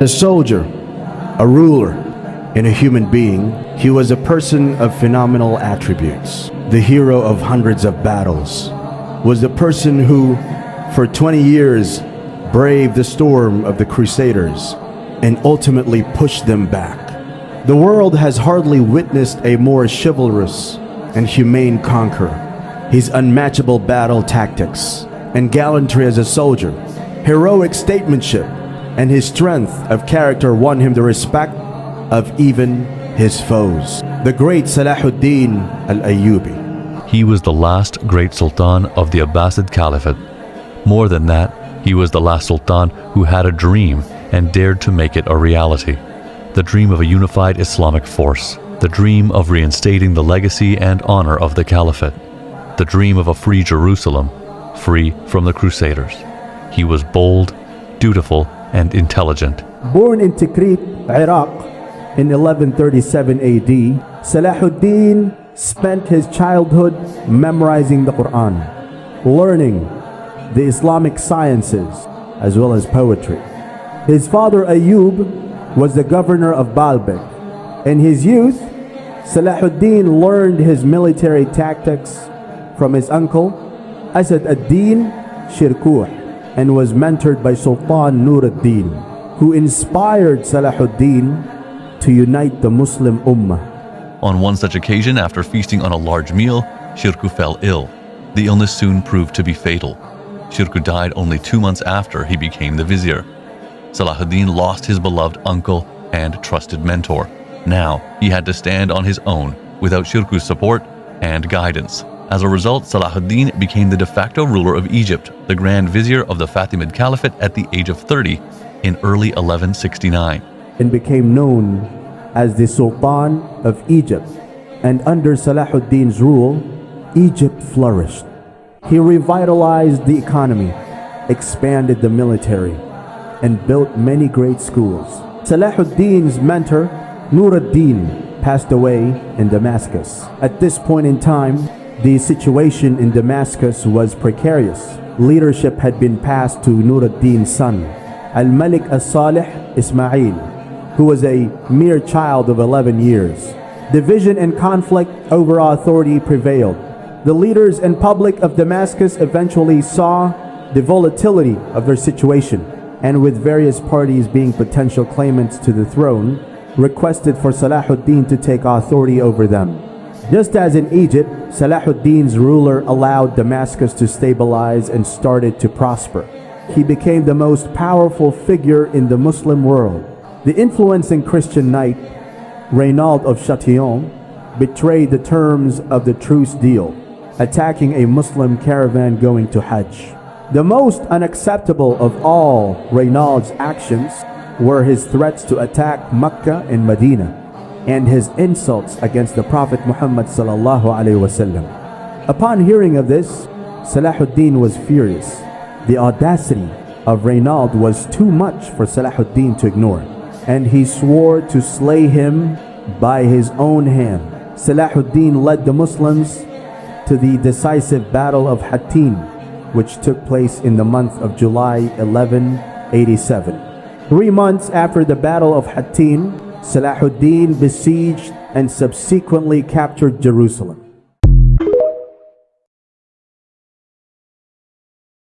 A soldier, a ruler, and a human being, he was a person of phenomenal attributes. The hero of hundreds of battles was the person who, for 20 years, braved the storm of the Crusaders and ultimately pushed them back. The world has hardly witnessed a more chivalrous and humane conqueror. His unmatchable battle tactics and gallantry as a soldier, heroic statesmanship, and his strength of character won him the respect of even his foes. The great Salahuddin al-Ayyubi. He was the last great sultan of the Abbasid Caliphate. More than that, he was the last sultan who had a dream and dared to make it a reality. The dream of a unified Islamic force. The dream of reinstating the legacy and honor of the Caliphate. The dream of a free Jerusalem, free from the Crusaders. He was bold, dutiful, and intelligent. Born in Tikrit, Iraq in 1137 AD, Salahuddin spent his childhood memorizing the Quran, learning the Islamic sciences as well as poetry. His father Ayyub was the governor of Baalbek. In his youth, Salahuddin learned his military tactics from his uncle Asad ad-Din Shirkuh and was mentored by Sultan Nur ad-Din, who inspired Salahuddin to unite the Muslim Ummah. On one such occasion, after feasting on a large meal, Shirkuh fell ill. The illness soon proved to be fatal. Shirkuh died only 2 months after he became the vizier. Salahuddin lost his beloved uncle and trusted mentor. Now he had to stand on his own without Shirkuh's support and guidance. As a result, Salahuddin became the de facto ruler of Egypt, the Grand Vizier of the Fatimid Caliphate at the age of 30 in early 1169. And became known as the Sultan of Egypt. And under Salahuddin's rule, Egypt flourished. He revitalized the economy, expanded the military, and built many great schools. Salahuddin's mentor, Nur ad-Din, passed away in Damascus. At this point in time, the situation in Damascus was precarious. Leadership had been passed to Nur ad-Din's son, Al-Malik al-Salih Ismail, who was a mere child of 11 years. Division and conflict over authority prevailed. The leaders and public of Damascus eventually saw the volatility of their situation, and with various parties being potential claimants to the throne, requested for Salahuddin to take authority over them. Just as in Egypt, Salahuddin's ruler allowed Damascus to stabilize and started to prosper. He became the most powerful figure in the Muslim world. The influencing Christian knight, Reynald of Chatillon, betrayed the terms of the truce deal, attacking a Muslim caravan going to Hajj. The most unacceptable of all Reynald's actions were his threats to attack Mecca and Medina, and his insults against the Prophet Muhammad sallallahu alaihi wasallam. Upon hearing of this, Salahuddin was furious. The audacity of Reynald was too much for Salahuddin to ignore, and he swore to slay him by his own hand. Salahuddin led the Muslims to the decisive Battle of Hattin, which took place in the month of July 1187. 3 months after the Battle of Hattin, Salahuddin besieged and subsequently captured Jerusalem.